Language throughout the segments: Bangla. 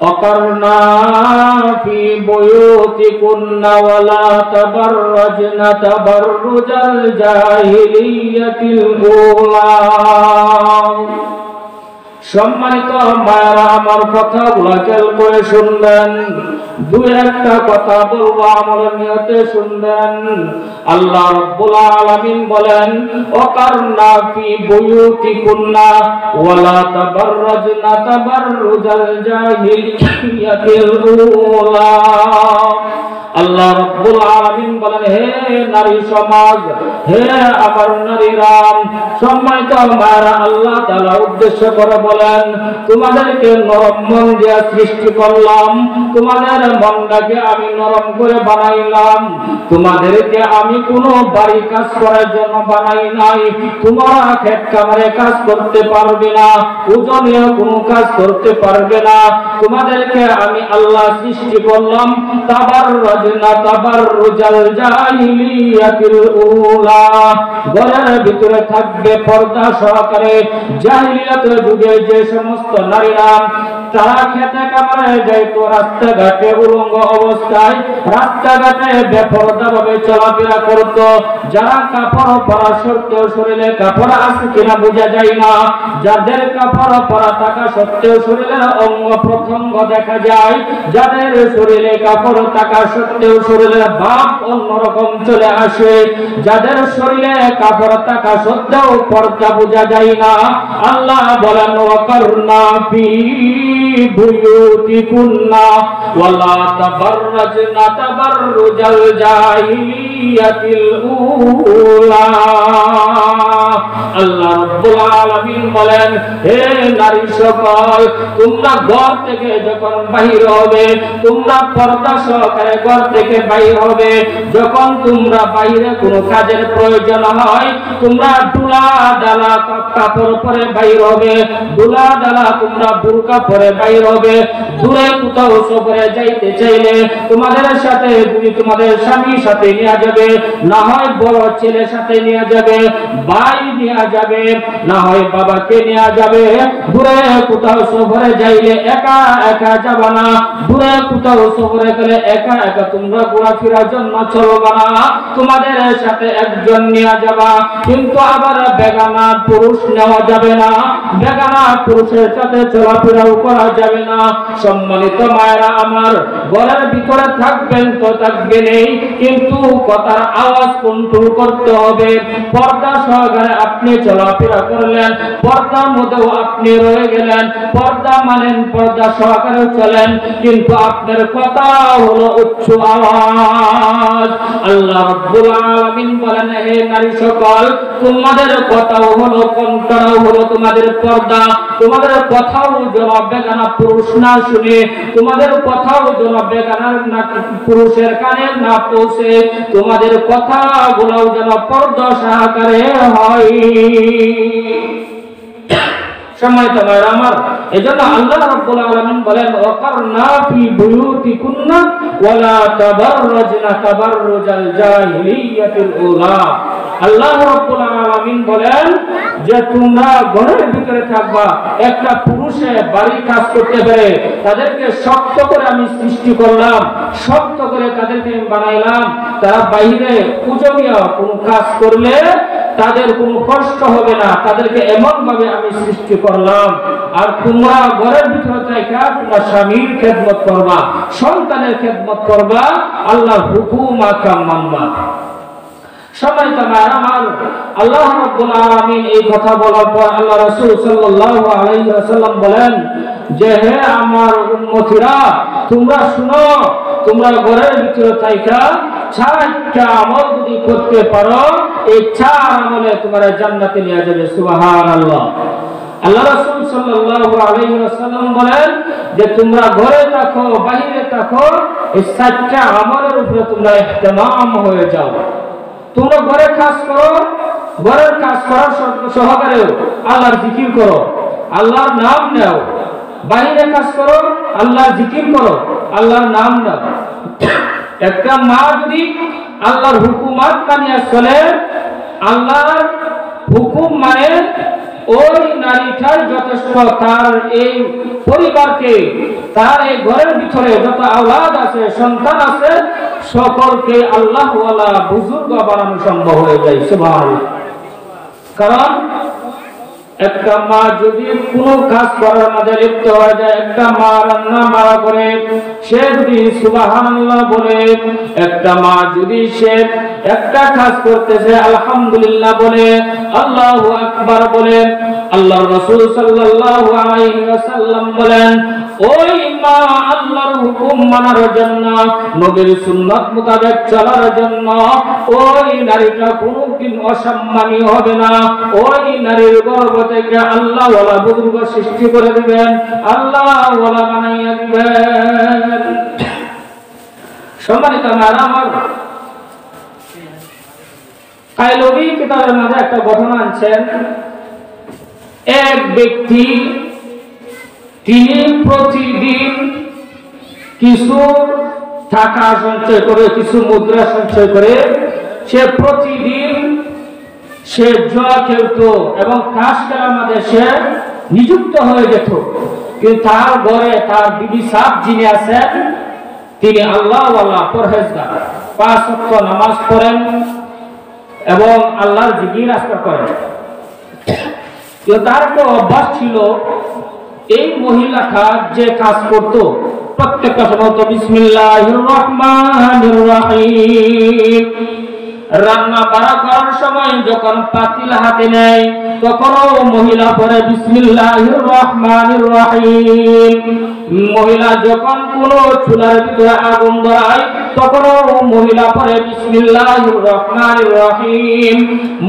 وقرنا في بيوتكن ولا تبرجن تبرج الجاهلية الأولى। সম্মানিত মায়েরা আমার কথাগুলো খেয়াল করে শুনবেন, দুই একটা কথা বলবো আমলের নিয়তে শুনবেন। আল্লাহ রাব্বুল আলামিন বলেন ওয়াকারনা ফি বুয়ুতিকুন্না ওয়ালা তাবাররাজনা তাবাররুজাল জাহিলিয়াতিল উলা। আল্লাহ রাব্বুল আলামিন বলেন হে নারী সমাজ, হে আমার নারীরা, সম্মানিত মায়েরা, আল্লাহ তাআলা উদ্দেশ্য করে বলেন তোমাদেরকে নরম মন দিয়ে সৃষ্টি করলাম, তোমাদের মনটাকে আমি নরম করে বানাইলাম, তোমাদেরকে আমি কোনো বাড়ি কাজ করার জন্য বানাই নাই। তোমরা ক্ষেত খামারে কাজ করতে পারবে না, ওজনীয় কোনো কাজ করতে পারবে না। তোমাদেরকে আমি আল্লাহ সৃষ্টি করলাম তাবাররাজনা তাবাররুজাল জাহিলিয়াতিল উলা, ঘরের ভিতরে থাকবে পর্দা সহকারে। জাহিলিয়াতের যুগে যে সমস্ত নারীরা তারা খেতে কামারে যাইতো, রাস্তাঘাটে উলঙ্গ অবস্থায় রাস্তাঘাটে বেপরদা ভাবে চলাফেরা করত, যারা কাপড় পরা সত্ত্বেও শরীরে কাপড় আছে কিনা বোঝা যায় না, যাদের কাপড় পরা থাকা সত্ত্বেও শরীরের অঙ্গ প্রত্যঙ্গ দেখা যায়, যাদের শরীরে কাপড় থাকা সত্ত্বেও শরীরের ভাব অন্যরকম চলে আসে, যাদের শরীরে কাপড় থাকা সত্ত্বেও পর্দা বোঝা যায় না, আল্লাহ বলেন ওয়াকারনা ফি বুয়ুতিকুন্না ওয়ালা তাবাররাজনা তাবাররুজাল জাহিলিয়াতিল উলা। আল্লাহ রাব্বুল আলামিন বলেন হে নারী সকল, তোমরা ঘর থেকে যখন বাহির হবে, তোমরা পর্দা সহকারে ঘর থেকে বাহির হবে। যখন তোমরা বাইরে কোনো কাজের প্রয়োজন হয়, তোমরা ডুলা ডালা কাপড় পরে বাহির হবে, ডুলা ডালা তোমরা বুরকা পরে বাহির হবে। দূরে কোথাও সফরে যাইতে চাইলে তোমাদের সাথে যদি তোমাদের স্বামীর সাথে নিয়ে যাবে, না হয় বড় ছেলের সাথে নিয়ে যাবে, ভাই নিয়ে যাবে, না হয় বাবাকে নিয়ে যাবে। দূরে কোথাও সফরে যাইলে একা একা যাবা না, দূরে কোথাও সফরে গেলে একা একা তোমরা ঘোরাফেরার জন্য চলবা না, তোমাদের সাথে একজন নিয়ে যাবা। কিন্তু আবার বেগানা পুরুষ নেওয়া যাবে না, বেগানা পুরুষের সাথে চলাফেরাও করা যাবে না। সম্মানিত মায়েরা আমার, ঘরের ভিতরে থাকবেন তো থাকবেনই, কিন্তু কথার আওয়াজ কন্ট্রোল করতে হবে। পর্দা সহকারে আপনি চলাফেরা করলেন, পর্দার মধ্যেও আপনি রয়ে গেলেন, পর্দা মানেন, পর্দা সহকারে চলেন, কিন্তু আপনার কথা হলো উচ্চ আওয়াজ। আল্লাহ রাব্বুল আলামিন বলেন হে নারী সকল, তোমাদের কথাও হলো কণ্ঠটাও হলো তোমাদের পর্দা, তোমাদের কথাও যেন বেগানা পুরুষ না শুনে, তোমাদের কথাও যেন বেগানার পুরুষের কানে না পৌঁছে, তোমাদের কথাগুলোও যেন পর্দা সহকারে হয়। সম্মানিত ভাইরা আমার, এজন্য আল্লাহ রাব্বুল আলামিন বলেন ওয়াকারনা ফি বুয়ুতিকুন্না ওয়ালা তাবাররাজনা তাবাররুজাল জাহিলিয়াতিল উলা। আল্লাহ রাব্বুল আলামিন বলেন যে তোমরা ঘরের ভিতরে থাকবা। একটা পুরুষে বাড়ি কাজ করতে পারে, তাদেরকে শক্ত করে আমি সৃষ্টি করলাম, শক্ত করে তাদেরকে বানাইলাম। তারা বাইরে পূজনীয় কোনো কাজ করলে তাদের কোনো কষ্ট হবে না, তাদেরকে এমন ভাবে আমি সৃষ্টি করলাম। আর তোমরা ঘরের ভিতরে থাকা তোমরা স্বামীর খেদমত করবা, সন্তানের খেদমত করবা, আল্লাহর হুকুম আহকাম মানবা। সম্মানিত আমার, আল্লাহ রাব্বুল আলামিন এই কথা বলার পর আল্লাহ রাসূল সাল্লাল্লাহু আলাইহি ওয়াসাল্লাম বলেন যে হে আমার উম্মতিরা, তোমরা শুনো, তোমরা ঘরের ভিতরে থাকা চারটা আমল যদি করতে পারো, এই চার আমলে তোমরা জান্নাতে নিয়ে যাবে। সুবহানাল্লাহ। আল্লাহ রাসূল সাল্লাল্লাহু আলাইহি ওয়াসাল্লাম বলেন যে তোমরা ঘরে থাকো বাইরে থাকো, এই চারটা আমলের উপরে তোমরা ইহতিমাম হয়ে যাও। তোমরা ঘরে কাজ করো, ঘরের কাজ করার সহকারে আল্লাহর জিকির করো, আল্লাহর নাম নাও। বাইরে কাজ করো, আল্লাহর জিকির করো, আল্লাহর নাম নাও। একটা মা যদি আল্লাহর হুকুমাত মানিয়ে চলে, আল্লাহর হুকুম মানে ওই নারীটাই যথেষ্ট তার এই পরিবারকে, তার এই ঘরের ভিতরে যত আওলাদ আছে, সন্তান আছে, সকলকে আল্লাহ ওয়ালা বুজুর্গ বানানো সম্ভব হয়ে যায়। সুবহানাল্লাহ। কারণ একটা মা যদি কোনো কাজ করার মাঝে লিপ্ত হয়ে যায়, একটা মা রান্না বাড়া করে সে যদি সুবহানাল্লাহ বলে, একটা মা যদি সে একটা কাজ করতেছে আলহামদুলিল্লাহ বলে, আল্লাহু আকবার বলে, আল্লাহর রাসূল সাল্লাল্লাহু আলাইহি ওয়াসাল্লাম বলেন, ওই মা আল্লাহর হুকুম মানার জন্য, নবীর সুন্নাত মোতাবেক চলার জন্য ওই নারীটা কোনোদিন অসম্মানী হবে না। ওই নারীর গর্ভ থেকে আল্লাহ ওয়ালা বুজুর্গ সৃষ্টি করে দিবেন, আল্লাহ ওয়ালা বানাইয়া দিবেন। সম্মানিত মারা আমার কায়লবী কিতাবের মধ্যে একটা ঘটনা আনছেন। এক ব্যক্তি তিনি প্রতিদিন কিছু টাকা সঞ্চয় করে, কিছু মুদ্রা সঞ্চয় করে সে প্রতিদিন সে জুয়া খেলতো এবং তাস খেলার মধ্যে সে নিযুক্ত হয়ে যেত। কিন্তু তার ঘরে তার বিবি সাহেব যিনি আছেন তিনি আল্লাহ ওয়ালা পরহেজগার, 5 ওয়াক্ত নামাজ পড়েন এবং আল্লাহর জিকির আজকার করেন। তার একটা অভ্যাস ছিল, এই মহিলাটা যে কাজ করত প্রত্যেকটা সময় বিসমিল্লাহির রহমানির রহিম, রান্না বাড়া করার সময় যখন পাতিল হাতে নেয় তখনও মহিলা পড়ে বিসমিল্লাহির রহমানির রহিম। মহিলা যখন কোন চুলার ভিতরে আগুন ধরায় তখনও মহিলা পড়ে বিসমিল্লাহির রহমানির রহিম।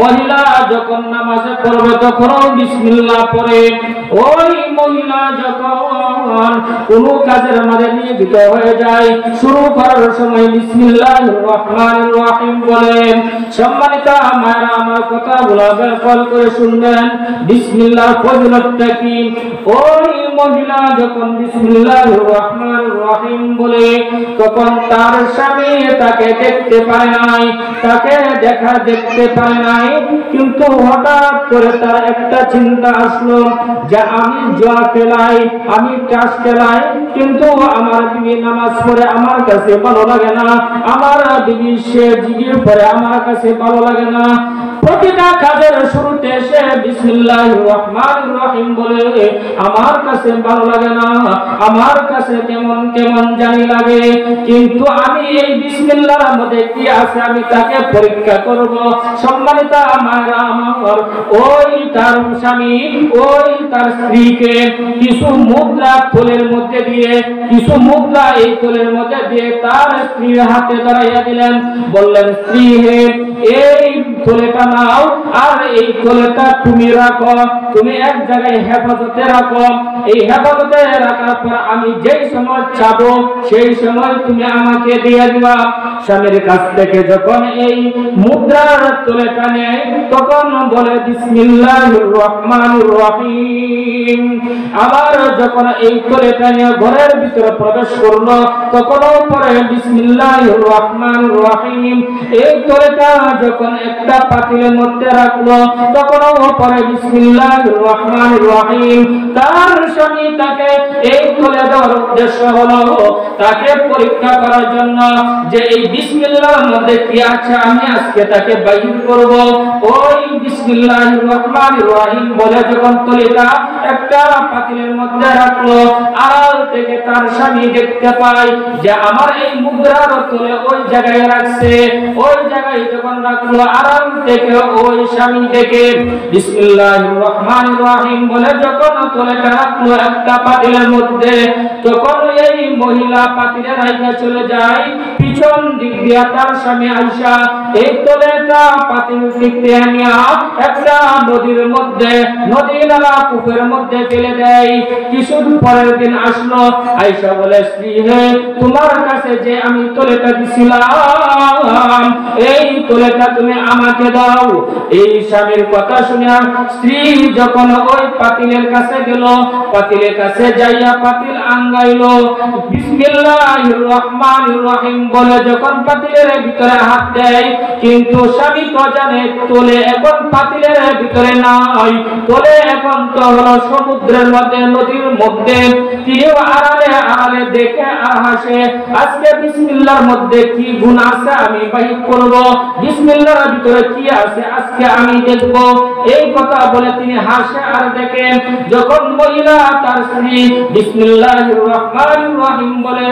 মহিলা যখন নামাজে পড়বে তখনও বিসমিল্লাহ পড়ে। ওই মহিলা যখন কোন কাজের মধ্যে নিয়োজিত হয়ে যায় শুরু করার সময় বিসমিল্লাহির রহমানির রহিম বলেন। সম্মানিত মায়েরা আমার কথাগুলো বের করে শুনবেন। বিসমিল্লাহর ফজিলতটা কি? ওই মহিলা যখন বিসমিল্লাহির রহমানির রহিম বলে তখন তার স্বামী তাকে দেখতে পায় নাই, তাকে দেখতে পায় নাই, কিন্তু হঠাৎ করে তার একটা চিন্তা আসলো যে আমি জুয়া খেলাই, আমি তাস খেলাই, কিন্তু আমার বিবি নামাজ পড়ে আমার কাছে ভালো লাগে না, আমার বিবি সে জিকির পড়ে আমার কাছে ভালো লাগে না। প্রতিটা কাজের শুরুতে সে বিসমিল্লাহির রহমানির রহিম বলে আমার কাছে ভালো লাগে না, আমার কাছে কেমন কেমন জানি লাগে, কিন্তু আমি এই বিসমিল্লাহর মধ্যে কি আছে আমি তাকে পরীক্ষা করব। সম্মানিত মায়েরা আমার, ওই তার স্বামী ওই তার স্ত্রীকে কিছু মুদ্রা থলের মধ্যে দিয়ে, কিছু মুদ্রা এই থলের মধ্যে দিয়ে তার স্ত্রীর হাতে ধরাইয়া দিলেন। বললেন, স্ত্রী হে, এই থলেটা নাও আর এই থলেটা তুমি রাখো, তুমি এক জায়গায় হেফাজতে রাখো। এই হেফাজতে রাখার পর আমি যেই সময় চাবো সেই সময় তুমি আমাকে দিয়ে দিবা। স্বামীর কাছ থেকে যখন এই মুদ্রার থলেটা নেয় তখন বলে বিসমিল্লাহির রহমানির রহিম। আবার যখন এই থলেটা নিয়ে ঘরের ভিতরে প্রবেশ করলো তখনও পরে বিসমিল্লাহির রহমানির রহিম। এই থলেটা যখন একটা পাতিলের মধ্যে রাখলো তখনও পরে বিসমিল্লাহির রহমানির রহিম। তার স্বামী তাকে এই থলে দেওয়ার উদ্দেশ্য হলো তাকে পরীক্ষা করার জন্য যে এই বিসমিল্লাহর মধ্যে কি আছে আমি আজকে তাকে বাইর করব। ওই বিসমিল্লাহির রহমানির রহিম বলে যখন থলেটা একটা পাতিলের মধ্যে রাখলো, আড়াল থেকে তার স্বামী দেখতে পায় যে আমার এই মুদ্রার থলে ওই জায়গায় রাখছে। ওই জায়গায় যখন রাখলো আড়াল থেকে ওই স্বামী দেখে বিসমিল্লাহির রহমানির রহিম বলে যখন থলেটা রাখলো একটা পাতিলের মধ্যে, তখন এই মহিলা পাতিলে রাইখা চলে যায়। পিছন দিক দিয়ে তার স্বামী আয়েশা এই থলেটা পাতিল থেকে নিয়ে একটা নদীর মধ্যে, নদী নালা কূপের মধ্যে ফেলে দেয়। কিছু পরের দিন আসলো, আয়েশা বলে, স্ত্রী হে, তোমার কাছে যে আমি থলেটা দিছিলাম এই থলেটা তুমি আমাকে দাও। এই স্বামীর কথা শুনে স্ত্রী যখন ওই পাতিলের কাছে গেল, পাতিলের কাছে যাইয়া পাতিল আঙ্গাইলো, বিসমিল্লাহির রহমানির রহিম বলে যখন পাতিলের ভিতরে হাত দেয়, কিন্তু স্বামী তো জানে তোলে এখন পাতিলের ভিতরে নাই, তোলে এখন তো হলো সমুদ্রের মধ্যে, নদীর মধ্যে। তিনিও আড়ালে আড়ালে দেখে আর হাসে, আজকে বিসমিল্লাহর মধ্যে কি গুণ আছে আমি বাহির করব, বিসমিল্লাহর ভিতরে কি আছে আজকে আমি দেখব। এই কথা বলে তিনি হাসে আর দেখেন যখন মহিলা তার স্ত্রী বিসমিল্লাহির রহমানির রহিম বলে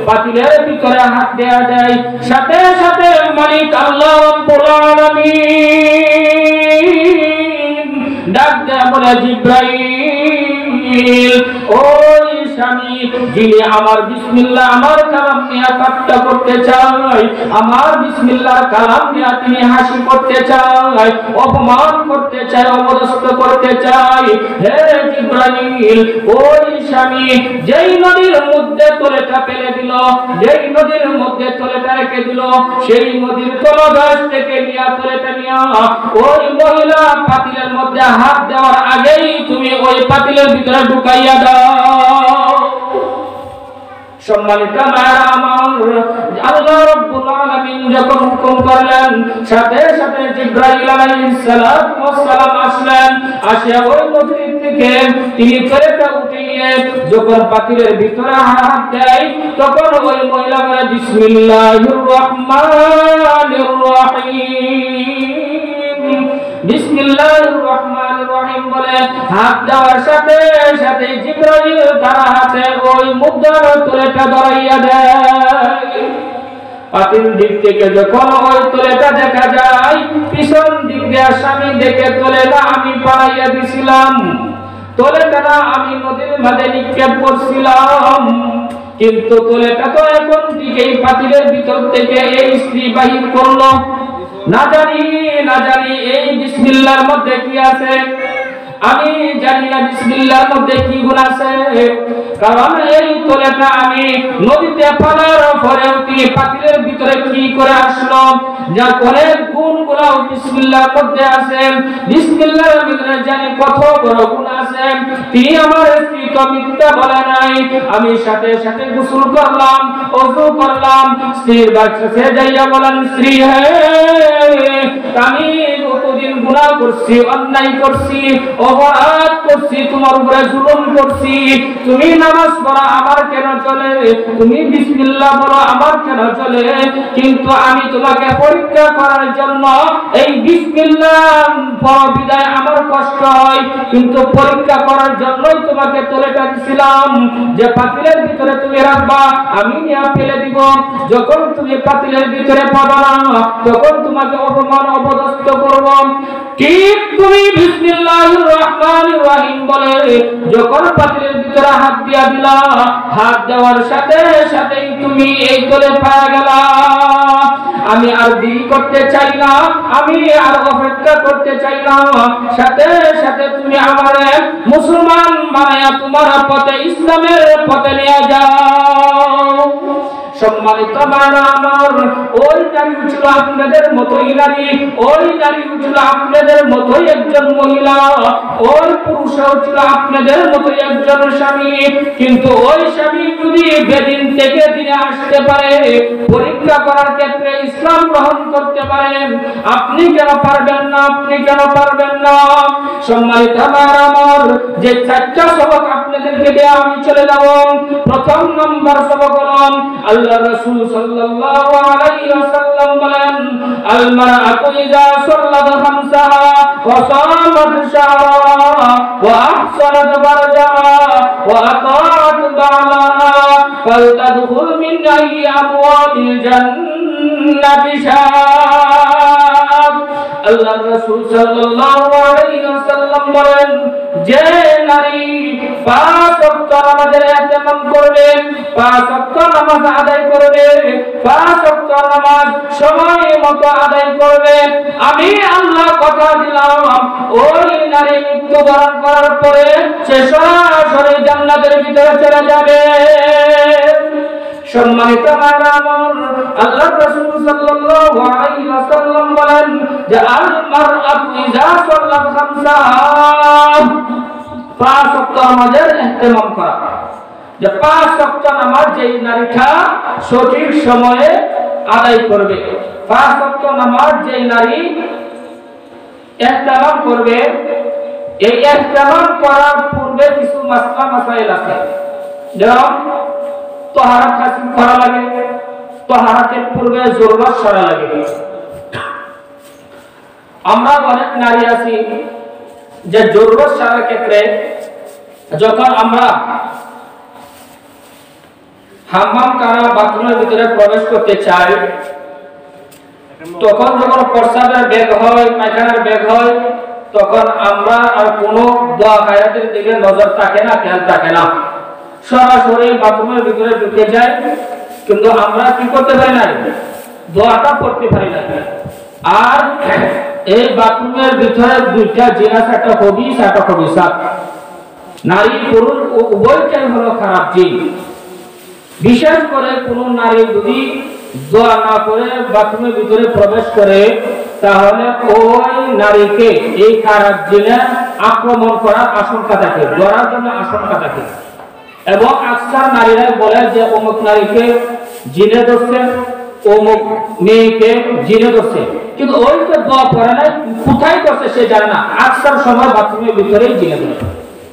পাতিলের ভিতরে হাত দেয়া দেয়, সাথে সাথে মালিক আল্লাহ রাব্বুল আলামিন ডাক দেয়া বলে জিবরাইল, ওই স্বামী যিনি আমার বিসমিল্লাহ আমার কালাম নিয়ে ঠাট্টা করতে চায়, আমার বিসমিল্লাহ কালাম নিয়ে তিনি হাসি করতে চায়, অপমান করতে চায়, অপদস্থ করতে চায়, হে জিবরাইল ওই স্বামী যেই নদীর মধ্যে তলেটা ফেলে দিল, যেই নদীর মধ্যে তলেটা রেখে দিল, সেই নদীর তলদেশ থেকে নিয়ে তলেটা নিয়ে ওই মহিলা পাতিলের মধ্যে হাত দেওয়ার আগেই তুমি ওই পাতিলের ভিতরে ঢুকাইয়া দাও। সম্মানিত মায়েরা আমার, আল্লাহ রাব্বুল আলামিন যখন হুকুম করলেন, সাথে সাথে জিবরাইল আলাইহিস সালাম আসলেন, আসিয়া ওই নদীর থেকে তিনি তলেটা উঠিয়ে যখন পাতিলের ভিতরে হাত দেয়, তখন ওই মহিলা বলে বিসমিল্লাহির রহমানির রহিম, বিসমিল্লাহির রহমানির রহিম বলে হাত দেওয়ার সাথে সাথে জিবরাইল তার হাতে ওই মুদ্রার তলেটা ধরাইয়া দেয়। পাতিল দিক থেকে যখন ওই তলেটা দেখা যায়, পিছন দিক দিয়ে স্বামী দেখে তলেটা আমি পাড়াইয়া দিছিলাম, তলেটা আমি নদীর মাঝে নিক্ষেপ করছিলাম, কিন্তু তলেটা তো এখন দিকেই পাতিলের ভিতর থেকে এই স্ত্রী বাহির করলো। না জানি এই বিসমিল্লাহর মধ্যে কি আছে, আমি জানি না বিসমিল্লাহর মধ্যে কি গুণ আছে, কারণ এই তলেটা আমি নদীতে ফেলার পরে তিনি পাতিলের ভিতরে কি করে আসলো, যা করে গুণগুলো বিসমিল্লাহর মধ্যে আছে, বিসমিল্লাহর ভিতরে জানি কত বড় গুণ আছে। তিনি আমার স্ত্রী তো মিথ্যা বলে নাই, আমি সাথে সাথে গোসল করলাম, ওযু করলাম, স্ত্রীর কাছে যাইয়া বলেন, স্ত্রী হে আমি কতদিন গুনাহ করছি, অন্যায় করছি, অপরাধ করছি, তোমার উপরে জুলুম করছি, তুমি নামাজ পড়া আমার কেন চলে, তুমি বিসমিল্লাহ বলো আমার কেন চলে, কিন্তু আমি তোমাকে পরীক্ষা করার জন্য এই বিসমিল্লাহ পড়া বিদায় আমার কষ্ট হয়, কিন্তু পরীক্ষা করার জন্যই তোমাকে তলেটা দিছিলাম যে পাতিলের ভিতরে তুমি রাখবা, আমি নিয়ে ফেলে দিব, যখন তুমি পাতিলের ভিতরে পাবা না তখন তোমাকে অপমান অপদস্থ করব। ঠিক তুমি বিসমিল্লাহির রহমানির রহিম বলে যখন পাতিলের ভিতরে হাত দিয়া দিলা, হাত দেওয়ার সাথে সাথেই তুমি এই তলে পাওয়া গেলা। আমি আর দেরি করতে চাই না, আমি আর অপেক্ষা করতে চাই না, সাথে সাথে তুমি আমারে মুসলমান বানায়া তোমার পথে, ইসলামের পথে নিয়ে যাও। সম্মানিত মায়েরা আমার, ওই নারী ছিল আপনাদের মতোই নারী, ওই নারী ছিল আপনাদের মতোই একজন মহিলা, ওই পুরুষও ছিল আপনাদের মতোই একজন স্বামী, কিন্তু ওই স্বামী যদি বেদিন থেকে দিনে আসতে পারে, পরীক্ষা করার ক্ষেত্রে ইসলাম গ্রহণ করতে পারেন, আপনি কেন পারবেন না, আপনি কেন পারবেন না? সম্মানিত মায়েরা আমার, যে চারটা সবক আপনাদেরকে দিয়ে আমি চলে যাব। প্রথম নম্বর সবক হলো আল্লাহ রাসূল সাল্লাল্লাহু আলাইহি ওয়াসাল্লাম বলেন, আল মারআতু ইযা সাল্লাত খামসাহা ওয়া সামাত শাহরাহা ওয়া আহসানাত ফারজাহা ওয়া আতাআত বা'লাহা ফালতাদখুল মিন আইয়ি আবওয়াবিল জান্নাতি শাআব। আল্লাহ রাসূল সাল্লাল্লাহু আলাইহি ওয়াসাল্লাম বলেন, যে নারী 5 ওয়াক্ত নামাজের ইহতিমাম করবে, 5 ওয়াক্ত নামাজ আদায় করবে, 5 ওয়াক্ত নামাজ সময় মতো আদায় করবে, আমি আল্লাহ কথা দিলাম ওই নারী মৃত্যুবরণ করার পরে সে সরাসরি জান্নাতের ভিতরে চলে যাবে। সম্মানিত মায়েরা আমার, আল্লাহ রাসূল সাল্লাল্লাহু আলাইহি ওয়াসাল্লাম বলেন যে আল মারআতু ইযা সাল্লাত খামসাহা, 5 ওয়াক্ত নামাজের ইহতিমাম করা, যে 5 ওয়াক্ত নামাজ যেই নারীটা সঠিক সময়ে আদায় করবে। 5 ওয়াক্ত নামাজ যে নারী ইহতিলাম করবে, এই ইহতিলাম করার পূর্বে কিছু মাসলা মাসাইল আছে। যেমন তাহারাত হাসিল করা লাগে, তাহারাতের পূর্বে জরুরত সারা লাগে। আমরা অনেক নারী আছি যে জরুরত সারার ক্ষেত্রে যখন আমরা হাম্মাম খানা বাথরুমের ভিতরে প্রবেশ করতে চাই, তখন যখন প্রস্রাবের বেগ হয়, পায়খানার বেগ হয়, তখন আমরা আর কোনো দোয়া খায়রাতের দিকে নজর থাকে না, খেয়াল থাকে না, সরাসরি বাথরুমের ভিতরে ঢুকে যায়। কিন্তু আমরা কি করতে পারি না, দোয়াটা পড়তে পারি না। আর এই বাথরুমের ভিতরে দুইটা জিনিস, একটা খবিস একটা খবিসাত, নারী পুরুষ উভয়টাই হলো খারাপ জিন। বিশেষ করে কোন নারী যদি দোয়া না করে বাথরুমের ভিতরে প্রবেশ করে, তাহলে ওই নারীকে এই খারাপ জিনে আক্রমণ করার আশঙ্কা থাকে, ধরার জন্য আশঙ্কা থাকে। এবং আকসার নারীরা বলে যে অমুক নারীকে জিনে ধরছে, অমুক মেয়েকে জিনে ধরছে, কিন্তু ওই তো দোয়া করে নাই, কোথায় করছে সে জানে না। আকসার সময় বাথরুমের ভিতরেই জিনে ধরে।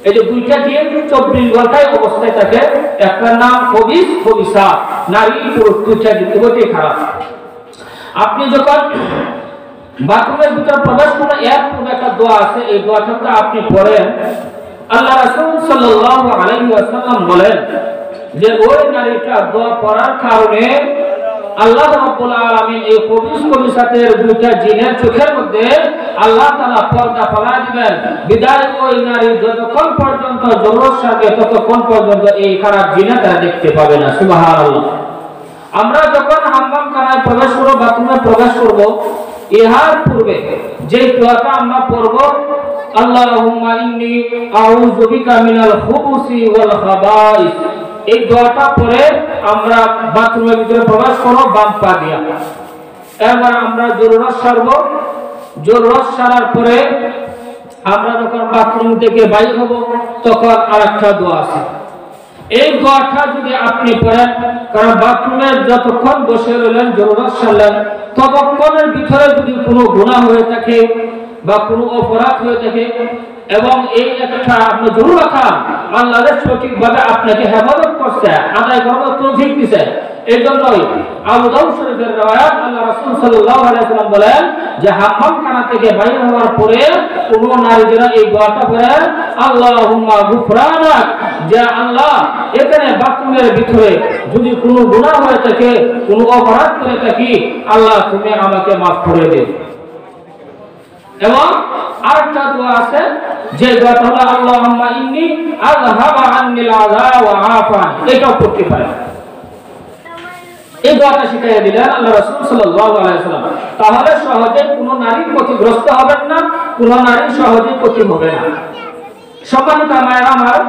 এই যে দুইটা দিয়ে 24 ঘন্টায় অবস্থায় থাকে, একটা নাম খবিস, খবিসা, নারী পুরুষ দুইটা দিতে খারাপ। আপনি যখন বাথরুমের ভিতরে প্রবেশ করেন, এর পূর্বে একটা দোয়া আছে, এই দোয়াটা আপনি পড়েন। আল্লাহ রাসূল সাল্লাল্লাহু আলাইহি ওয়াসাল্লাম বলেন যে ওই নারীটা দোয়া পড়ার কারণে আল্লাহ রাব্বুল আলামিন এই খবিস খবিসাতের দুইটা জিনের চোখের মধ্যে আল্লাহ তাআলা পর্দা ফেলা দিবেন। বিদায় ওই নারী যতক্ষণ পর্যন্ত জরুরত সারবে ততক্ষণ পর্যন্ত এই খারাপ জিনে তারা দেখতে পাবে না। সুবহানাল্লাহ। আমরা যখন হাম্মাম খানায় প্রবেশ করব, বাথরুমে প্রবেশ করব, ইহার পূর্বে যে দোয়াটা আমরা পড়ব, আল্লাহুম্মা ইন্নী আউযু বিকা মিনাল খুবুসি ওয়াল খাবাইস, এই দোয়াটা পড়ে আমরা বাথরুমের ভিতরে প্রবেশ করব বাম পা দিয়া। এবার আমরা জরুরত সারব। জরুরত সারার পরে আমরা যখন বাথরুম থেকে বাইরে হব, তখন আরেকটা দোয়া আছে। এই দোয়াটা যদি আপনি পড়েন, কারণ বাথরুমের যতক্ষণ বসে রইলেন, জরুরত সারলেন, ততক্ষণের ভিতরে যদি কোনো গুনাহ হয়ে থাকে বা কোনো অপরাধ হয়ে থাকে, এবং এই একটা আপনি জরুর রাখা আল্লাহ সঠিকভাবে আপনাকে হেফাজত করছে, আদায় করার তৌফিক দিয়েছে। এই জন্যই আবু দাউদ শরীফের riwayat আল্লাহ রাসূল সাল্লাল্লাহু আলাইহি ওয়াসাল্লাম বলেন যে হাম্মাম খানা থেকে বাইরে হওয়ার পরে কোন নারী যেন এই দোয়াটা পড়ে, আল্লাহুম্মা গুফরানাক, যে আল্লাহ এখানে বাথরুমের ভিতরে যদি কোনো গুনাহ হয়ে থাকে, কোনো অপরাধ করে থাকি, আল্লাহ তুমি আমাকে মাফ করে দিও। এবং আরেকটা দোয়া আছে, যে দোয়াটা হলো আল্লাহুম্মা ইন্নী আযহাবা আন্নিল আযা ওয়া আফানি, এটাও পড়তে পারেন। এই দোয়াটা শিখিয়ে দিলেন আল্লাহ রাসূল সাল্লাল্লাহু আলাইহি ওয়াসাল্লাম। তাহলে সহজে কোনো নারী ক্ষতিগ্রস্ত হবেন না, কোনো নারী সহজে ক্ষতি হবে না। সম্মানিত মায়েরা আমার,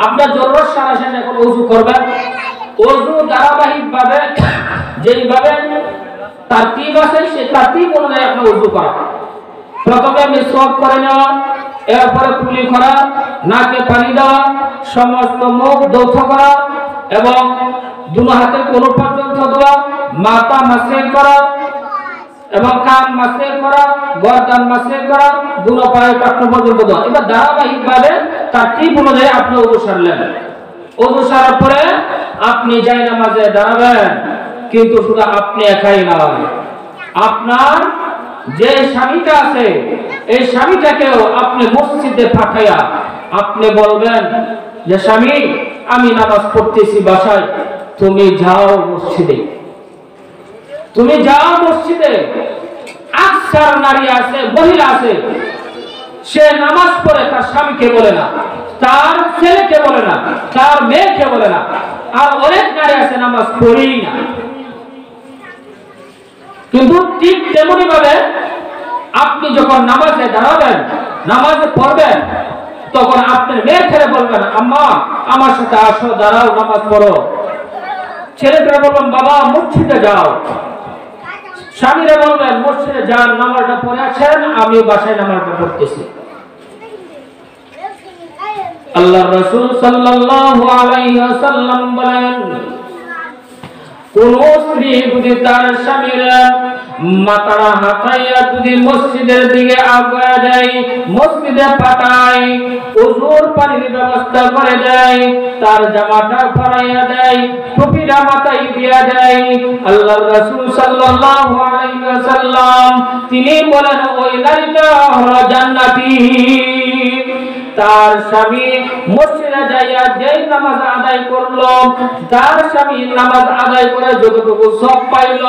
আপনার জরুরত সারা শেষে এখন ওযু করবেন। ওযু ধারাবাহিকভাবে যেইভাবে তারতিব আছে, সেই তারতিব অনুযায়ী আপনি ওযু করা। প্রথমে মিসওয়াক করে নেওয়া, এরপরে কুলি করা, নাকে পানি দেওয়া, সমস্ত মুখ ধৌত করা, এবং দুনো হাতে কোন পর্যন্ত দেওয়া, মাথা মাসে করা এবং কান মাসে করা, গর্দান মাসে করা, দুনো পায়ে টাকনো পর্যন্ত দেওয়া। এবার ধারাবাহিকভাবে তারতিব অনুযায়ী আপনি ওযু সারলেন। ওযু সারার পরে আপনি জায়নামাজে দাঁড়াবেন, কিন্তু শুধু আপনি একাই নয়, আপনার যে স্বামীটা আছে এই স্বামীটাকেও আপনি মসজিদে পাঠাইয়া আপনি বলবেন যে স্বামী, আমি নামাজ পড়তেছি বাসায়, তুমি যাও মসজিদে, তুমি যাও মসজিদে। আকসার নারী আছে, মহিলা আছে, সে নামাজ পড়ে তার স্বামীকে বলে না, তার ছেলেকে বলে না, তার মেয়েকে বলে না। আর অনেক নারী আছে নামাজ পড়েই না। কিন্তু ঠিক তেমনি ভাবে আপনি যখন নামাজে দাঁড়াবেন, নামাজে পড়বেন, তখন আপনার মেয়ে ছেলে বলবেন, আম্মা আমার সাথে আসো, দাঁড়াও, নামাজ পড়ো। ছেলেটা বলবেন, বাবা মসজিদে যাও। স্বামীরা বলবেন, মসজিদে যান, নামাজটা পড়ে আসেন, আমি বাসায় নামাজটা পড়তেছি। আল্লাহ রাসূল সাল্লাল্লাহু আলাইহি ওয়াসাল্লাম বলেন, কোন স্ত্রী যদি তার স্বামীর মাথাটা হাতাইয়া যদি মসজিদের দিকে আগায় দেয়, মসজিদে পাঠায়, ওযুর পানির ব্যবস্থা করে দেয়, তার জামাটা পরাইয়া দেয়, টুপিটা মাথায় দিয়া দেয়, আল্লাহর রাসূল সাল্লাল্লাহু আলাইহি ওয়াসাল্লাম তিনি বলেন ওই নারীটা হলো জান্নাতি। তার স্বামী মসজিদে যাইয়া যেই নামাজ আদায় করলো, তার স্বামী নামাজ আদায় করে যতটুকু সব পাইল,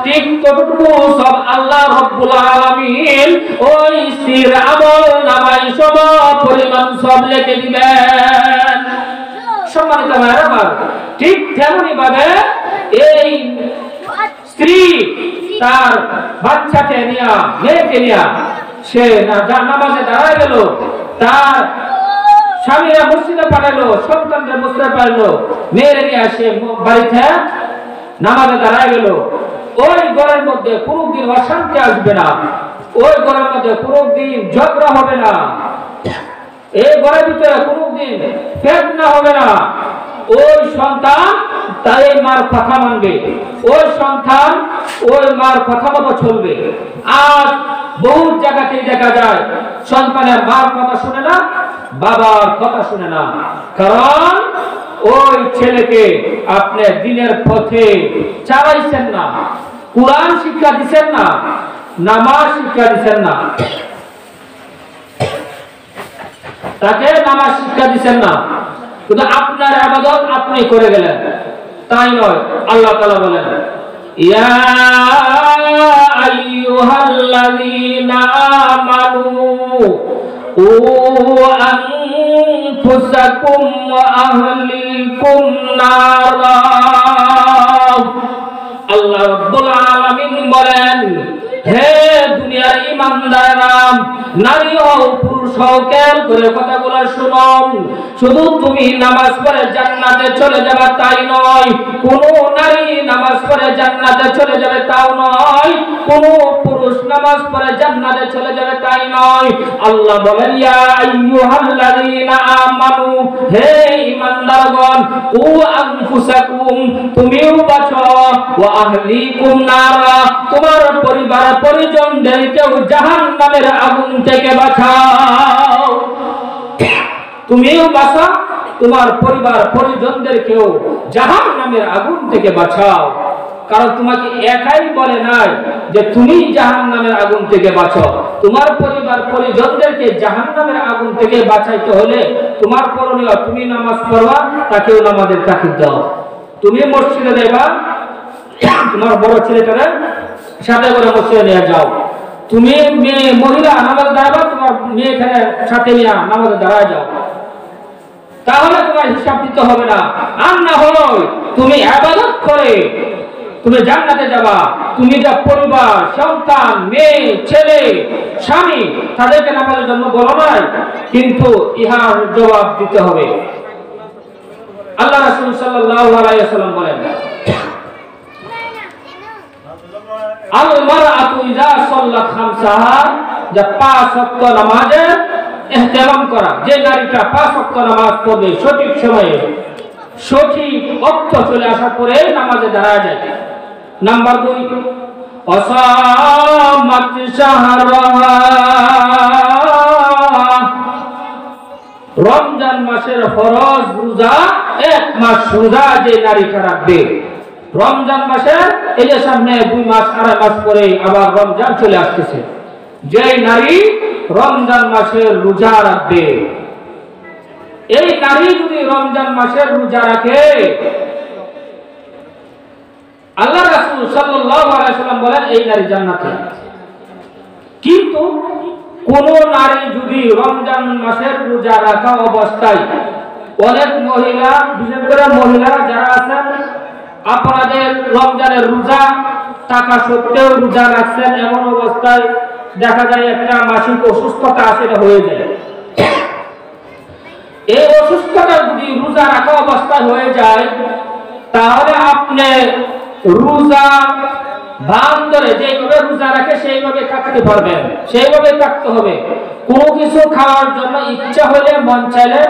ঠিক ততটুকু সব আল্লাহ রাব্বুল আলামিন ওই স্ত্রীর আমল নামায় সম পরিমাণ সব লিখে দিবেন। সম্মানিত ভাইরা আমার, ঠিক তেমনি ভাবে এই স্ত্রী তার বাচ্চাকে নিয়া, মেয়েকে নিয়া সে নামাজে দাঁড়ায় গেল, তার স্বামীরা মসজিদে পাঠালো, সন্তানরা মসজিদে পাঠালো, মেয়েরে নিয়ে আসে বাড়িতে নামাজে দাঁড়ায় গেল। ওই ঘরের মধ্যে কোনদিন অশান্তি আসবে না, ওই ঘরের মধ্যে কোনদিন ঝগড়া হবে না, এই ঘরের ভিতরে কোনদিন ফেতনা হবে না। ওই সন্তান তাই মার কথা মানবে, ওই সন্তান ওই মার কথা মতো চলবে। আজ বহু জায়গাতে দেখা যায় সন্তানের মার কথা শুনে না, বাবার কথা শুনে না, কারণ ওই ছেলেকে আপনি দিনের পথে চালাইছেন না, কুরআন শিক্ষা দিচ্ছেন না, নামাজ শিক্ষা দিচ্ছেন না, তাকে নামাজ শিক্ষা দিচ্ছেন না, কিন্তু আপনার ইবাদত আপনি করে গেলেন। তাই নয়, আল্লাহ তাআলা বলেন ইয়া আইয়ুহাল্লাযীনা আমানু ও আনফুসাকুম ওয়া আহলিকুম নারা। আল্লাহ রাব্বুল আলামিন বলেন, হে দুনিয়ার ঈমানদাররা, নারী ও পুরুষ হও, খেয়াল করে কথাগুলো শুনুন। শুধু তুমি নামাজ পড়ে জান্নাতে চলে যাবে তাই নয়, কোন নারী নামাজ পড়ে জান্নাতে চলে যাবে তাও নয়, কোন পুরুষ নামাজ পড়ে জান্নাতে চলে যাবে তাই নয়। আল্লাহ বলেন ইয়া আইয়ুহাল্লাযীনা আমানু, হে ঈমানদারগণ, ও আনফুসাকুম, তুমিও বাঁচো, ওয়া আহলিকুম নারা, তোমার পরিবার পরিজনদেরকেও জাহান্নামের আগুন থেকে বাঁচাও। তুমিও বাঁচো, তোমার পরিবার পরিজনদেরকেও জাহান্নামের আগুন থেকে বাঁচাও। কারণ তোমাকে একাই বলে নাই যে তুমি জাহান্নামের আগুন থেকে বাঁচো, তোমার পরিবার পরিজনদেরকে জাহান্নামের আগুন থেকে বাঁচাইতে হলে তোমার করণীয়, তুমি নামাজ পড়বা, তাকেও নামাজের তাকিদ দাও। তুমি মসজিদে যাবা, তোমার বড় ছেলেটারে সাথে করে মসজিদে নিয়ে যাও। তুমি মেয়ে মহিলা নামাজে দাঁড়াবা, তোমার মেয়েকে সাথে নিয়ে নামাজে দাঁড়ায় যাও, তাহলে তোমার হিসাব দিতে হবে না। আর না হয় তুমি ইবাদত করে তুমি জান্নাতে যাবা, তুমি যা পরিবার, সন্তান, মেয়ে, ছেলে, স্বামী, তাদেরকে নামাজের জন্য বলো নাই, কিন্তু ইহার জবাব দিতে হবে। আল্লাহ রাসূল সাল্লাল্লাহু আলাইহি ওয়াসাল্লাম বলেন, আল মারআতু ইযা সাল্লাত খামসাহা, যে 5 ওয়াক্ত নামাজের ইহতিরাম করা, যে নারীটা 5 ওয়াক্ত নামাজ পড়বে সঠিক সময়ে, সঠিক ওয়াক্ত চলে আসার পরে নামাজে দাঁড়ায় যায়। নাম্বার 2, অসামাত শাহরাহা, রমজান মাসের ফরজ রোজা 1 মাস রোজা যে নারীটা রাখবে। রমজান মাসে এই যে সামনে 2 মাস 2.5 মাস পরে আবার রমজান চলে আসতেছে, যে নারী রমজান মাসের রোজা রাখবে, এই নারী যদি রমজান মাসের রোজা রাখে, আল্লাহ রাসূল সাল্লাল্লাহু আলাইহি ওয়াসাল্লাম বলেন এই নারী জান্নাতে। কিন্তু কোন নারী যদি রমজান মাসের রোজা রাখা অবস্থায়, অনেক মহিলা, বিশেষ করে মহিলারা যারা আছেন, আপনাদের রমজানের রোজা টাকা সত্ত্বেও রোজা রাখছেন, এমন অবস্থায় দেখা যায় একটা মাসিক অসুস্থতা আসে, হয়ে যায়। এই অসুস্থতা যদি রোজা রাখা অবস্থায় হয়ে যায়, তাহলে আপনি রোজা ভান ধরে যেভাবে রোজা রাখে সেইভাবে থাকতে পারবেন, সেইভাবে থাকতে হবে। কোনো কিছু খাওয়ার জন্য ইচ্ছা হলে, মন চাইলে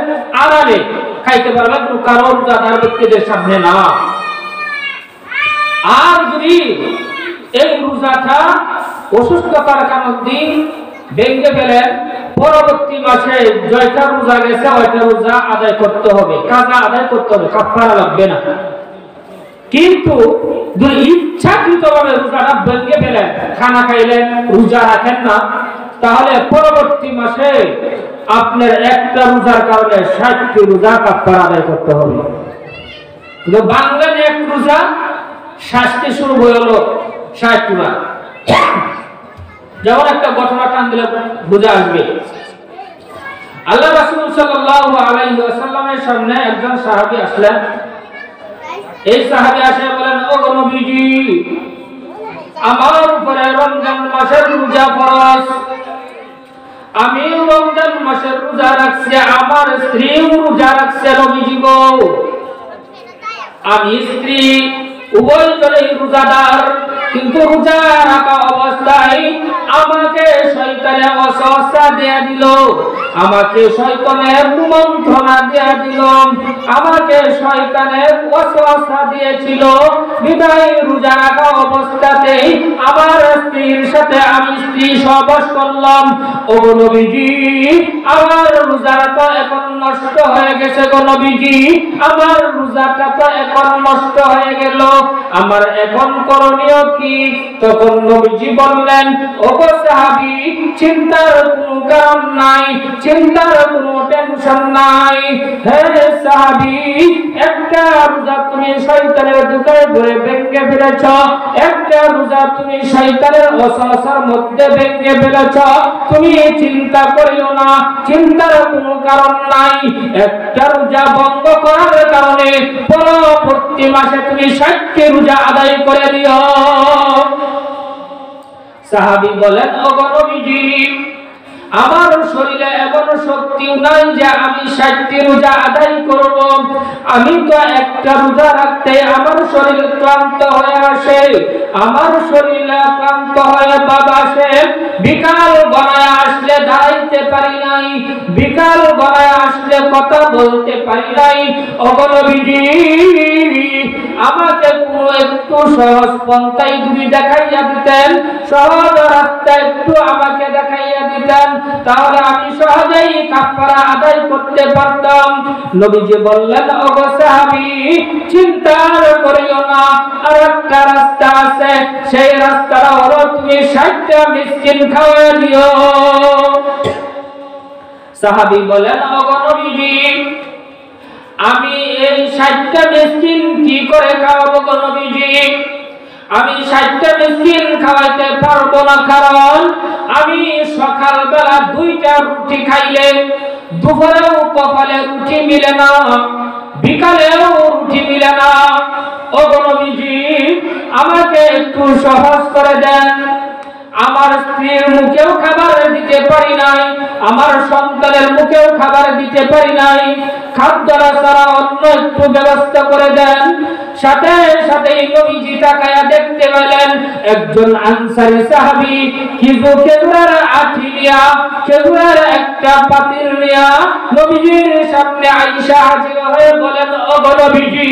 আড়ালে খাইতে পারবেন, কারো রোজাদার ব্যক্তিদের সামনে না। আর যদি এই রোজাটা অসুস্থতার কারণে ভেঙে ফেলেন, পরবর্তী মাসে জয়টা রোজা গেছে ওইটা রোজা আদায় করতে হবে, কাজা আদায় করতে হবে, কাফারা লাগবে না। কিন্তু যদি ইচ্ছাকৃতভাবে রোজাটা ভেঙে ফেলেন, খানা খাইলেন, রোজা রাখেন না, তাহলে পরবর্তী মাসে আপনার একটা রোজার কারণে 60টি রোজা কাফারা আদায় করতে হবে। বাংলার এক রোজা শাস্তি শুরু হলো 60 রোজা। যেমন একটা ঘটনা টান দিলে বোঝা আসবে। আল্লাহ রাসূল সাল্লাল্লাহু আলাইহি ওয়াসাল্লামের সামনে একজন সাহাবী আসলেন। এই সাহাবী এসে বলেন, ও নবীজি, আমার উপরে রমজান মাসের রোজা ফরজ। আমি রমজান মাসের রোজা রাখছি, আমার স্ত্রী রোজা রাখছে। নবীজি গো, আমি স্ত্রী উভয়জনেই রোজাদার, কিন্তু রোজা রাখা অবস্থায় আমাকে শয়তানে ওয়াসওয়াসা দিয়ে দিল, আমাকে শয়তানের কুমন্ত্রণা দিয়ে দিল, আমাকে শয়তানের ওয়াসওয়াসা দিয়েছিল। বিদায় রোজা রাখা অবস্থাতেই আমার স্ত্রীর সাথে আমি স্ত্রী সহবাস করলাম। ও নবীজি, আমার রোজাটা তো এখন নষ্ট হয়ে গেছে গো নবীজি, আমার রোজাটা তো এখন নষ্ট হয়ে গেল, আমার এখন করণীয় কি? তখন নবীজি বললেন, ও গো সাহাবী, চিন্তার কোনো কারণ নাই, চিন্তার কোনো টেনশন নাই। হে সাহাবী, একটা রোজা তুমি শয়তানের দুকায় ধরে ভেঙে ফেলেছ, একটা রোজা তুমি শয়তানের ওয়াসওয়াসার মধ্যে ভেঙে ফেলেছ। তুমি চিন্তা করিও না, চিন্তার কোনো কারণ নাই। একটা রোজা বন্ধ করার কারণে পরবর্তী মাসে তুমি 60টি রোজা আদায় করে দিও। সাহাবী বলেন, ও নবীজি, আমার শরীরে এমন শক্তি নাই যে আমি 60টি রোজা আদায় করব। আমি তো একটা রোজা রাখতে আমার শরীর ক্লান্ত হয়ে আসে, আমার শরীর ক্লান্ত হয়ে বাবা আসে, বিকাল গড়ায় আসলে দাঁড়াইতে পারি নাই, বিকাল গড়ায় আসলে কথা বলতে পারি নাই। ও নবীজি, আমাকে কোনো একটু সহজ পন্থায় যদি দেখাইয়া দিতেন, সহজ রাস্তা একটু আমাকে দেখাইয়া দিতেন, তাহলে আমি সহজেই কাফারা আদায় করতে পারতাম। নবীজি বললেন, ও গো সাহাবী, চিন্তা করিও না, আর একটা রাস্তা আছে, সেই রাস্তাটা হলো তুমি 60টা মিসকিন খাওয়াই দিও। সাহাবী বলেন, ও গো নবীজি, আমি এই 60টা মিসকিন কি করে খাওয়াবো গো নবীজি? আমি 60টা মিসকিন খাওয়াইতে পারবো না, কারণ আমি সকালবেলা 2টা রুটি খাইলে দুপুরেও কপালে রুটি মিলে না, বিকালেও রুটি মিলে না। ও নবীজি, আমাকে একটু সহজ করে দেন। আমার স্ত্রীর মুখেও খাবার দিতে পারি নাই, আমার সন্তানের মুখেও খাবার দিতে পারি নাই, খাদ্যরা ছাড়া অন্য একটু ব্যবস্থা করে দেন। সাথে সাথে নবীজি তাকায়া দেখতে পেলেন একজন আনসারী সাহাবী খেজুরের আঠি নিয়া, খেজুরের একটা পাতিল নিয়া নবীজির সামনে আয়েশা হাজির হয়ে বলেন, ও নবীজি,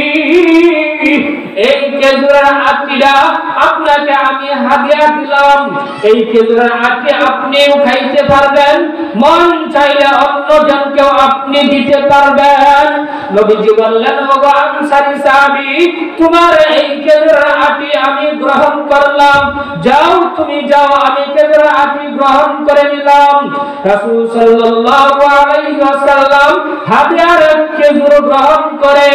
এই খেজুরের আটিটা আপনাকে আমি হাদিয়া দিলাম, এই খেজুরের আটি আপনিও খাইতে পারবেন, মন চাইলে অন্যজনকেও আপনি দিতে পারবেন। নবীজি বললেন, ও আনসারী সাহাবী, তোমার এই খেজুরের আটি আমি গ্রহণ করলাম, যাও তুমি যাও, আমি খেজুরের আটি গ্রহণ করে নিলাম। রাসূল সাল্লাল্লাহু আলাইহি ওয়াসাল্লাম হাদিয়ার খেজুর গ্রহণ করে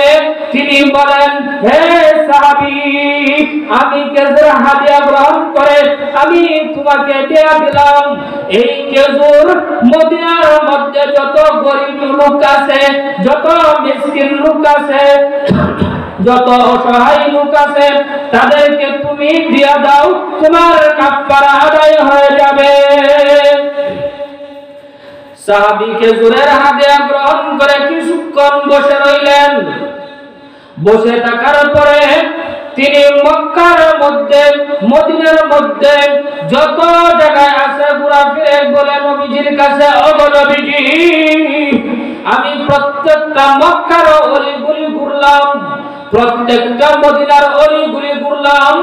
তিনি বলেন, হে সাহাবী, আমি খেজুর হাদিয়া গ্রহণ করে আমি তোমাকে দেয়া দিলাম। এই খেজুর মদিনার মধ্যে যত গরিব লোক আছে, যত মিসকিন লোক আছে, যত অসহায় লোক আছে, তাদেরকে তুমি দিয়া দাও, তোমার কাফারা আদায় হয়ে যাবে। সাহাবী খেজুরের হাদিয়া গ্রহণ করে কিছুক্ষণ বসে রইলেন। বসে থাকার পরে তিনি মক্কার মধ্যে, মদিনার মধ্যে যত জায়গায় আছে ঘোরাফিরে বলে নবীজির কাছে, ও নবীজি, আমি প্রত্যেকটা মক্কার অলিগলি ঘুরলাম, প্রত্যেকটা মদিনার অলিগুলি ঘুরলাম,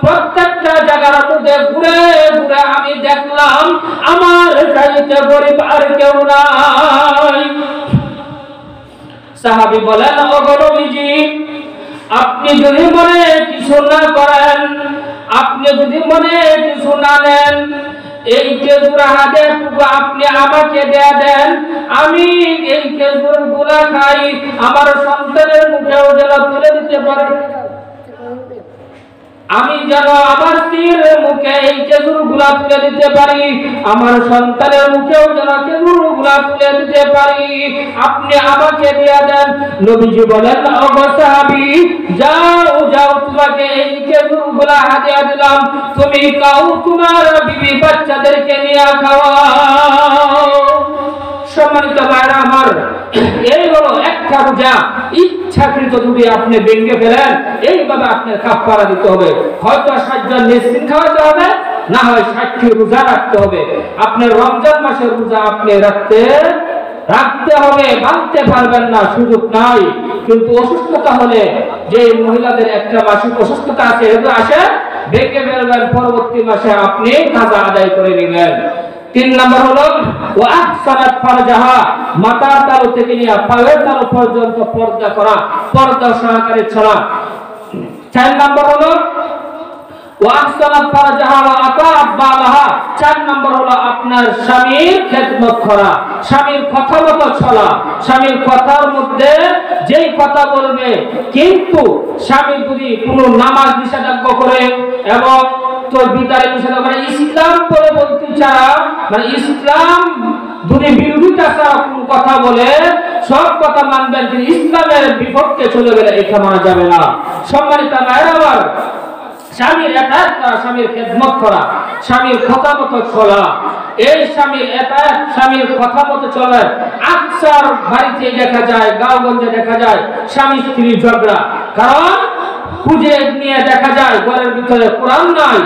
প্রত্যেকটা জায়গার মধ্যে ঘুরে ঘুরে আমি দেখলাম আমার চাইতে গরিব আর কেউ নাই। সাহাবী বলেন, ওগো নবীজি, আপনি যদি মনে কিছু না করেন, আপনি যদি মনে কিছু না নেন, এই খেজুর হাতে আপনি আমাকে দেন, আমি এই খেজুর গুলা খাই, আমার সন্তানের মুখেও যেন তুলে দিতে পারি, আমি যেন আমার স্ত্রীর মুখে এই খেজুর গুলা তুলে দিতে পারি, আমার সন্তানের মুখেও যেন খেজুর গুলা তুলে দিতে পারি, আপনি আমাকে দিয়ে দেন। নবীজি বলেন, ওগো সাহাবী, যাও যাও, তোমাকে এই খেজুর গুলা হাদিয়া দিলাম, তুমি খাও, তোমার বিবি বাচ্চাদেরকে নিয়ে খাওয়াও। সম্মানিত ভাইরা আমার, এই হলো একটা রোজা ইচ্ছাকৃত যদি আপনি ভেঙে ফেলেন, এইভাবে আপনার কাফারা দিতে হবে। হয়তো 60 জন মিসকিন খাওয়াতে হবে, না হয় 60টি রোজা রাখতে হবে। আপনার রমজান মাসের রোজা আপনি রাখতে হবে, ভাঙতে পারবেন না, সুযোগ নাই। কিন্তু অসুস্থতা হলে, যে মহিলাদের একটা মাসিক অসুস্থতা আছে, এগুলো আসে, ভেঙে ফেলবেন, পরবর্তী মাসে আপনি কাজা আদায় করে নেবেন। 3 নম্বর হলো ওয়া আহসানাত ফারজাহা, মাথার তালু থেকে নিয়ে পায়ের তালু পর্যন্ত পর্দা করা, পর্দা সহকারে চলা। 4 নম্বর হলো ওয়া আহসানাত ফারজাহা ওয়া আতাআত বালাহা, 4 নম্বর হলো আপনার স্বামীর খেদমত করা, স্বামীর কথা মতো চলা, স্বামীর কথার মধ্যে যেই কথা বলবে, কিন্তু স্বামী যদি কোনো নামাজ নিষেধাজ্ঞা করে এবং বিদায় নিষেধাজ্ঞা মানে ইসলাম পরবর্তী ছাড়া, মানে ইসলাম যদি বিরোধিতা ছাড়া কোনো কথা বলে, সব কথা মানবেন, কিন্তু ইসলামের বিপক্ষে চলে গেলে এটা মানা যাবে না। সম্মানিত ভাইরা আমার, স্বামীর এতায়াত করা, স্বামীর খেদমত করা, স্বামীর কথা মতো চলা, এই স্বামীর এতায়াত, স্বামীর কথা মতো চলে। আকসার বাড়িতে দেখা যায়, গাঁওগঞ্জে দেখা যায় স্বামী স্ত্রীর ঝগড়া, কারণ খুঁজে নিয়ে দেখা যায় ঘরের ভিতরে কোরআন নাই,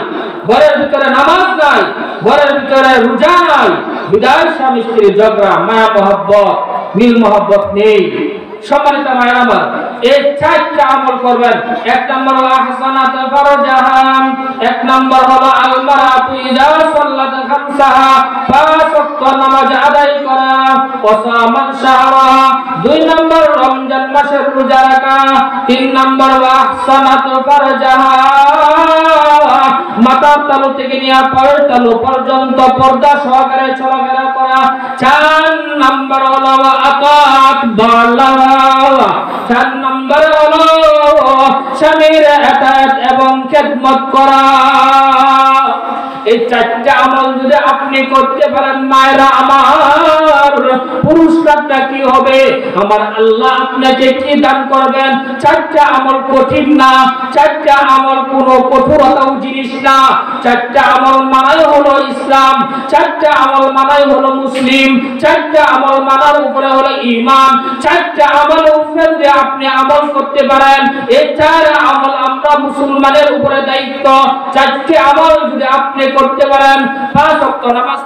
ঘরের ভিতরে নামাজ নাই, ঘরের ভিতরে রোজা নাই, বিদায় স্বামী স্ত্রীর ঝগড়া, মায়া মহব্বত, মিল মহব্বত নেই। সম্মানিত মায়ের আমার, এই 4টা আমল করবেন। 1 নম্বর হলো আহসানাত ফারজাহা, 1 নম্বর হলো আল মারাতু ইযা সাল্লাত খামসাহা, 5 ওয়াক্ত নামাজ আদায় করা, ওয়া সামান শাহরা, 2 নম্বর রমজান মাসের রোজা রাখা, 3 নম্বর ওয়া আহসানাত ফারজাহা, মাথার তালু থেকে নিয়ে পায়ের তালু পর্যন্ত পর্দা সহকারে চলাফেরা করা, 4 নম্বর হলো ওয়া আতাআত বালাহা, 4 নম্বর হলো স্বামীর এতায়াত এবং খেদমত করা। এই 4টা আমল যদি আপনি করতে পারেন মায়েরা আমার, পুরস্কারটা কি হবে, আমার আল্লাহ আপনাকে কি দান করবেন। 4টা আমল কঠিন না, 4টা আমল কোনো কঠোরতাও জিনিস না, 4টা আমল মানাই হলো ইসলাম, 4টা আমল মানাই হলো মুসলিম, 4টা আমল মানার উপরে হলো ঈমান, 4টা আমল উপরে যদি আপনি আমল করতে পারেন, এই 4 আমল আমরা মুসলমানের উপরে দায়িত্ব। 4টি আমল যদি আপনি করতে পারেন, 5 ওয়াক্ত নামাজ